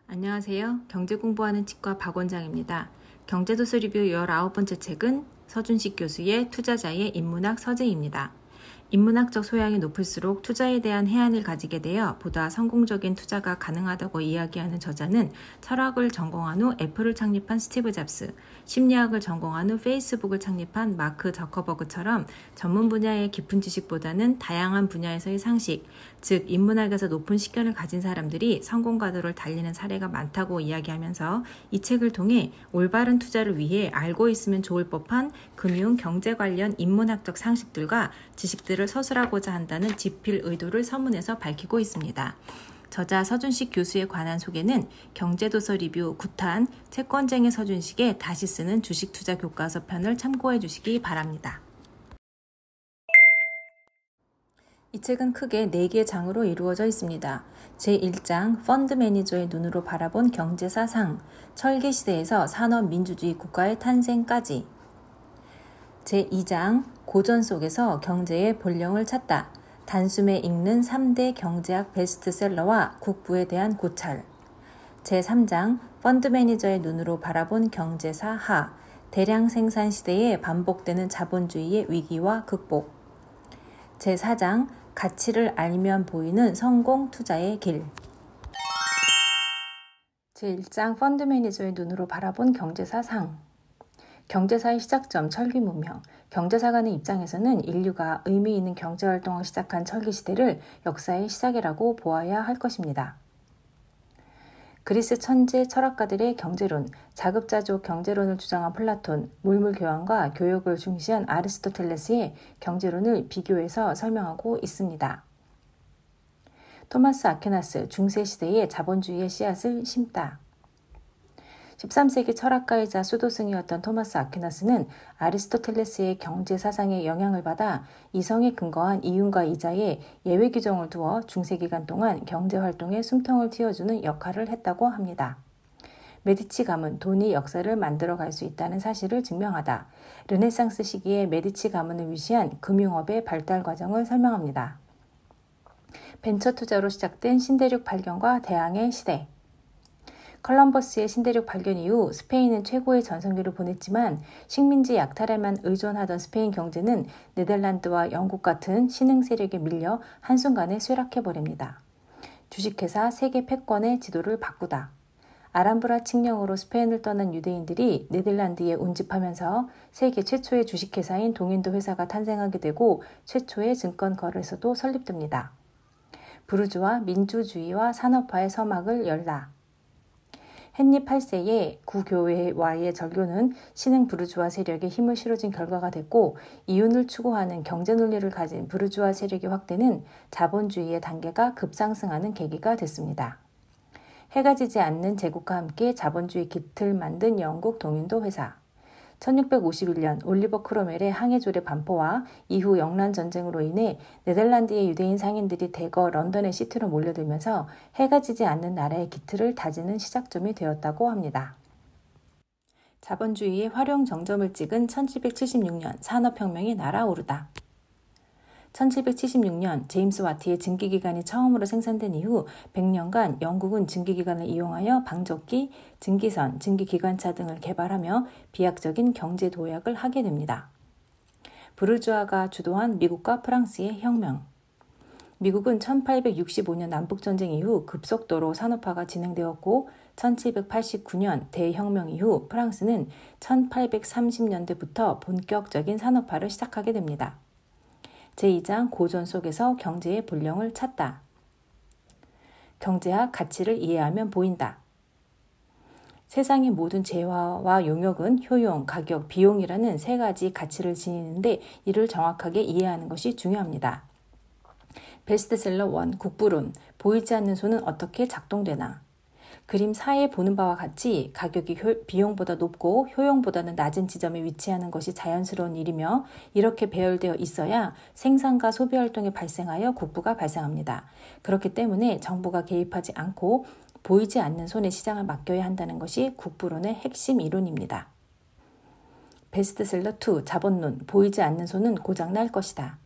안녕하세요. 경제 공부하는 치과 박 원장입니다. 경제도서 리뷰 19번째 책은 서준식 교수의 투자자의 인문학 서재입니다. 인문학적 소양이 높을수록 투자에 대한 해안을 가지게 되어 보다 성공적인 투자가 가능하다고 이야기하는 저자는 철학을 전공한 후 애플을 창립한 스티브 잡스, 심리학을 전공한 후 페이스북을 창립한 마크 저커버그처럼 전문 분야의 깊은 지식보다는 다양한 분야에서의 상식, 즉 인문학에서 높은 식견을 가진 사람들이 성공 가도를 달리는 사례가 많다고 이야기하면서 이 책을 통해 올바른 투자를 위해 알고 있으면 좋을 법한 금융, 경제 관련 인문학적 상식들과 지식들을 서술하고자 한다는 집필 의도를 서문에서 밝히고 있습니다. 저자 서준식 교수에 관한 소개는 경제도서 리뷰 9탄 채권쟁이 서준식의 다시 쓰는 주식투자 교과서 편을 참고해 주시기 바랍니다. 이 책은 크게 4개의 장으로 이루어져 있습니다. 제1장 펀드 매니저의 눈으로 바라본 경제사상, 철기시대에서 산업민주주의 국가의 탄생까지. 제2장 고전 속에서 경제의 본령을 찾다. 단숨에 읽는 3대 경제학 베스트셀러와 국부에 대한 고찰. 제3장 펀드 매니저의 눈으로 바라본 경제사 하. 대량 생산 시대에 반복되는 자본주의의 위기와 극복. 제4장 가치를 알면 보이는 성공 투자의 길. 제1장 펀드 매니저의 눈으로 바라본 경제사 상. 경제사의 시작점 철기문명. 경제사관의 입장에서는 인류가 의미 있는 경제활동을 시작한 철기시대를 역사의 시작이라고 보아야 할 것입니다. 그리스 천재 철학가들의 경제론, 자급자족 경제론을 주장한 플라톤, 물물교환과 교역을 중시한 아리스토텔레스의 경제론을 비교해서 설명하고 있습니다. 토마스 아퀴나스, 중세시대의 자본주의의 씨앗을 심다. 13세기 철학가이자 수도승이었던 토마스 아퀴나스는 아리스토텔레스의 경제사상에 영향을 받아 이성에 근거한 이윤과 이자에 예외 규정을 두어 중세기간 동안 경제활동에 숨통을 틔워주는 역할을 했다고 합니다. 메디치 가문, 돈이 역사를 만들어갈 수 있다는 사실을 증명하다. 르네상스 시기에 메디치 가문을 위시한 금융업의 발달 과정을 설명합니다. 벤처 투자로 시작된 신대륙 발견과 대항해 시대. 컬럼버스의 신대륙 발견 이후 스페인은 최고의 전성기를 보냈지만 식민지 약탈에만 의존하던 스페인 경제는 네덜란드와 영국 같은 신흥 세력에 밀려 한순간에 쇠락해버립니다. 주식회사 세계 패권의 지도를 바꾸다. 아람브라 칙령으로 스페인을 떠난 유대인들이 네덜란드에 운집하면서 세계 최초의 주식회사인 동인도 회사가 탄생하게 되고 최초의 증권거래소도 설립됩니다. 부르주아 민주주의와 산업화의 서막을 열다. 헨리 8세의 구교회와의 절교는 신흥 부르주아 세력에 힘을 실어준 결과가 됐고 이윤을 추구하는 경제 논리를 가진 부르주아 세력의 확대는 자본주의의 단계가 급상승하는 계기가 됐습니다. 해가 지지 않는 제국과 함께 자본주의 기틀 만든 영국 동인도 회사. 1651년 올리버 크로멜의 항해조례 반포와 이후 영란전쟁으로 인해 네덜란드의 유대인 상인들이 대거 런던의 시티로 몰려들면서 해가 지지 않는 나라의 기틀을 다지는 시작점이 되었다고 합니다. 자본주의의 활용 정점을 찍은 1776년 산업혁명이 날아오르다. 1776년 제임스 와트의 증기기관이 처음으로 생산된 이후 100년간 영국은 증기기관을 이용하여 방적기, 증기선, 증기기관차 등을 개발하며 비약적인 경제 도약을 하게 됩니다. 부르주아가 주도한 미국과 프랑스의 혁명. 미국은 1865년 남북전쟁 이후 급속도로 산업화가 진행되었고 1789년 대혁명 이후 프랑스는 1830년대부터 본격적인 산업화를 시작하게 됩니다. 제2장 고전 속에서 경제의 본령을 찾다. 경제학 가치를 이해하면 보인다. 세상의 모든 재화와 용역은 효용, 가격, 비용이라는 3가지 가치를 지니는데 이를 정확하게 이해하는 것이 중요합니다. 베스트셀러 1, 국부론, 보이지 않는 손은 어떻게 작동되나. 그림 4에 보는 바와 같이 가격이 비용보다 높고 효용보다는 낮은 지점에 위치하는 것이 자연스러운 일이며 이렇게 배열되어 있어야 생산과 소비활동이 발생하여 국부가 발생합니다. 그렇기 때문에 정부가 개입하지 않고 보이지 않는 손에 시장을 맡겨야 한다는 것이 국부론의 핵심 이론입니다. 베스트셀러 2, 자본론, 보이지 않는 손은 고장날 것이다.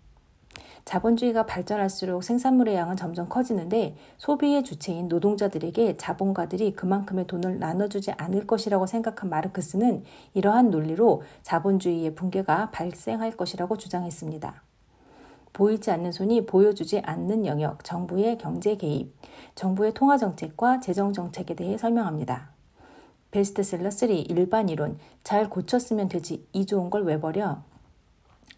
자본주의가 발전할수록 생산물의 양은 점점 커지는데 소비의 주체인 노동자들에게 자본가들이 그만큼의 돈을 나눠주지 않을 것이라고 생각한 마르크스는 이러한 논리로 자본주의의 붕괴가 발생할 것이라고 주장했습니다. 보이지 않는 손이 보여주지 않는 영역, 정부의 경제 개입, 정부의 통화정책과 재정정책에 대해 설명합니다. 베스트셀러 3, 일반이론, 잘 고쳤으면 되지, 이 좋은 걸 왜 버려?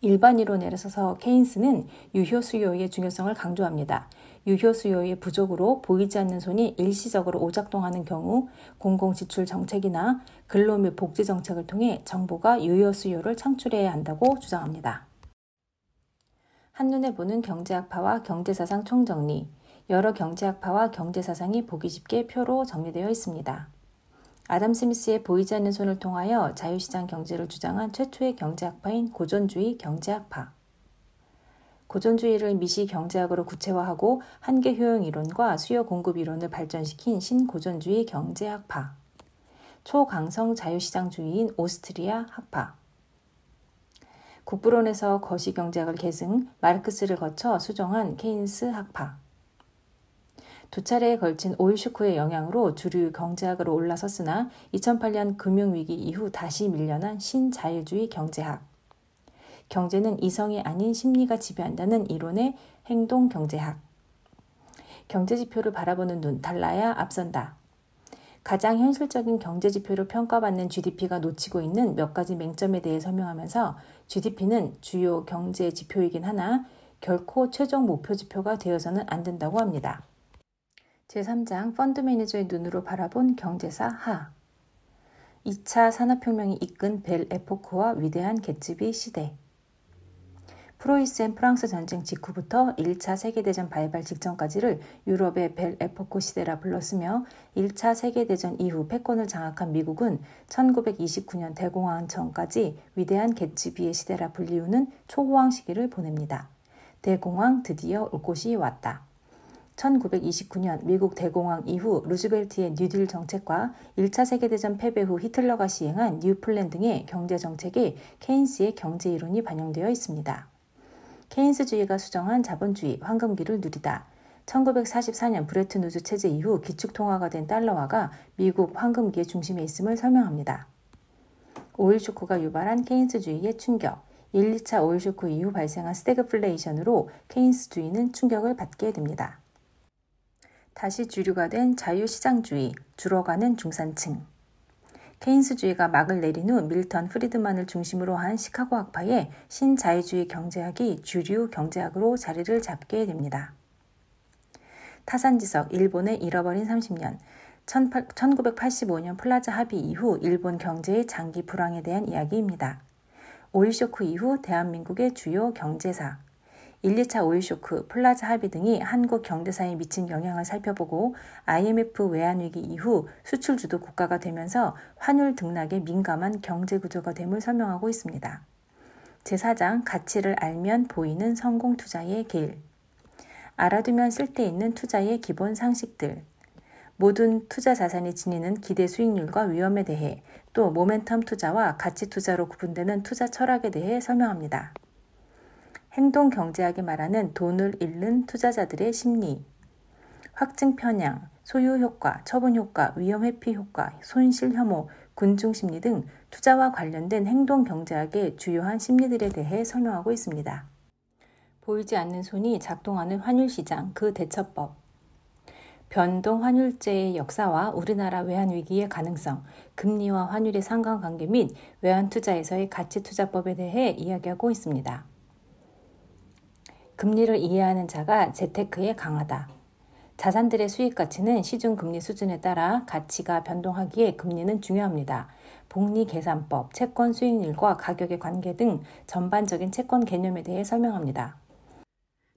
일반이론에 서서 케인스는 유효수요의 중요성을 강조합니다. 유효수요의 부족으로 보이지 않는 손이 일시적으로 오작동하는 경우 공공지출 정책이나 근로 및 복지 정책을 통해 정부가 유효수요를 창출해야 한다고 주장합니다. 한눈에 보는 경제학파와 경제사상 총정리. 여러 경제학파와 경제사상이 보기 쉽게 표로 정리되어 있습니다. 아담 스미스의 보이지 않는 손을 통하여 자유시장 경제를 주장한 최초의 경제학파인 고전주의 경제학파. 고전주의를 미시 경제학으로 구체화하고 한계 효용 이론과 수요 공급 이론을 발전시킨 신고전주의 경제학파. 초강성 자유시장주의인 오스트리아 학파. 국부론에서 거시경제학을 계승, 마르크스를 거쳐 수정한 케인스 학파. 두 차례에 걸친 오일 쇼크의 영향으로 주류 경제학으로 올라섰으나 2008년 금융위기 이후 다시 밀려난 신자유주의 경제학. 경제는 이성이 아닌 심리가 지배한다는 이론의 행동경제학. 경제지표를 바라보는 눈, 달라야 앞선다. 가장 현실적인 경제지표로 평가받는 GDP가 놓치고 있는 몇 가지 맹점에 대해 설명하면서 GDP는 주요 경제지표이긴 하나 결코 최종 목표지표가 되어서는 안 된다고 합니다. 제3장 펀드 매니저의 눈으로 바라본 경제사 하. 2차 산업혁명이 이끈 벨 에포크와 위대한 개츠비 시대. 프로이센 프랑스 전쟁 직후부터 1차 세계대전 발발 직전까지를 유럽의 벨 에포크 시대라 불렀으며 1차 세계대전 이후 패권을 장악한 미국은 1929년 대공황 전까지 위대한 개츠비의 시대라 불리우는 초호황 시기를 보냅니다. 대공황 드디어 올 곳이 왔다. 1929년 미국 대공황 이후 루즈벨트의 뉴딜 정책과 1차 세계대전 패배 후 히틀러가 시행한 뉴플랜 등의 경제정책에 케인스의 경제이론이 반영되어 있습니다. 케인스주의가 수정한 자본주의, 황금기를 누리다. 1944년 브레튼 우즈 체제 이후 기축통화가 된 달러화가 미국 황금기의 중심에 있음을 설명합니다. 오일 쇼크가 유발한 케인스주의의 충격. 1, 2차 오일 쇼크 이후 발생한 스태그플레이션으로 케인스주의는 충격을 받게 됩니다. 다시 주류가 된 자유시장주의, 줄어가는 중산층. 케인스주의가 막을 내린 후 밀턴 프리드만을 중심으로 한 시카고 학파의 신자유주의 경제학이 주류 경제학으로 자리를 잡게 됩니다. 타산지석, 일본의 잃어버린 30년. 1985년 플라자 합의 이후 일본 경제의 장기 불황에 대한 이야기입니다. 오일 쇼크 이후 대한민국의 주요 경제사. 1, 2차 오일 쇼크, 플라자 합의 등이 한국 경제사에 미친 영향을 살펴보고 IMF 외환위기 이후 수출 주도 국가가 되면서 환율 등락에 민감한 경제구조가 됨을 설명하고 있습니다. 제4장 가치를 알면 보이는 성공 투자의 길. 알아두면 쓸데있는 투자의 기본 상식들. 모든 투자 자산이 지니는 기대 수익률과 위험에 대해 또 모멘텀 투자와 가치 투자로 구분되는 투자 철학에 대해 설명합니다. 행동 경제학이 말하는 돈을 잃는 투자자들의 심리, 확증 편향, 소유 효과, 처분 효과, 위험 회피 효과, 손실 혐오, 군중 심리 등 투자와 관련된 행동 경제학의 주요한 심리들에 대해 설명하고 있습니다. 보이지 않는 손이 작동하는 환율 시장, 그 대처법. 변동 환율제의 역사와 우리나라 외환 위기의 가능성, 금리와 환율의 상관관계 및 외환 투자에서의 가치 투자법에 대해 이야기하고 있습니다. 금리를 이해하는 자가 재테크에 강하다. 자산들의 수익 가치는 시중 금리 수준에 따라 가치가 변동하기에 금리는 중요합니다. 복리계산법, 채권 수익률과 가격의 관계 등 전반적인 채권 개념에 대해 설명합니다.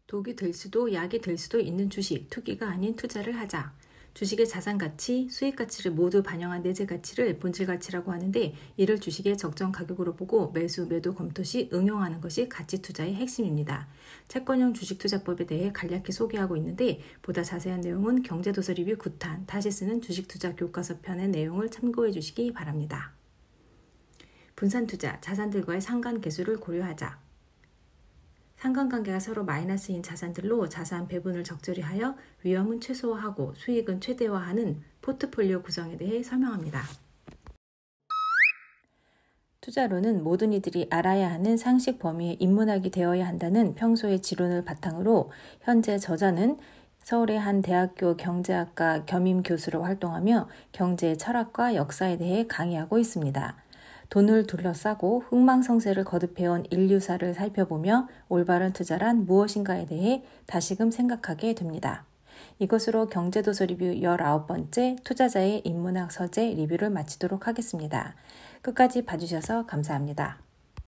독이 될 수도 약이 될 수도 있는 주식, 투기가 아닌 투자를 하자. 주식의 자산 가치, 수익 가치를 모두 반영한 내재 가치를 본질 가치라고 하는데 이를 주식의 적정 가격으로 보고 매수, 매도 검토 시 응용하는 것이 가치 투자의 핵심입니다. 채권형 주식 투자법에 대해 간략히 소개하고 있는데 보다 자세한 내용은 경제도서 리뷰 9탄 다시 쓰는 주식 투자 교과서 편의 내용을 참고해 주시기 바랍니다. 분산 투자, 자산들과의 상관 계수를 고려하자. 상관관계가 서로 마이너스인 자산들로 자산 배분을 적절히 하여 위험은 최소화하고 수익은 최대화하는 포트폴리오 구성에 대해 설명합니다. 투자로는 모든 이들이 알아야 하는 상식 범위에 입문하게 되어야 한다는 평소의 지론을 바탕으로 현재 저자는 서울의 한 대학교 경제학과 겸임 교수로 활동하며 경제의 철학과 역사에 대해 강의하고 있습니다. 돈을 둘러싸고 흥망성쇠를 거듭해온 인류사를 살펴보며 올바른 투자란 무엇인가에 대해 다시금 생각하게 됩니다. 이것으로 경제도서 리뷰 19번째 투자자의 인문학 서재 리뷰를 마치도록 하겠습니다. 끝까지 봐주셔서 감사합니다.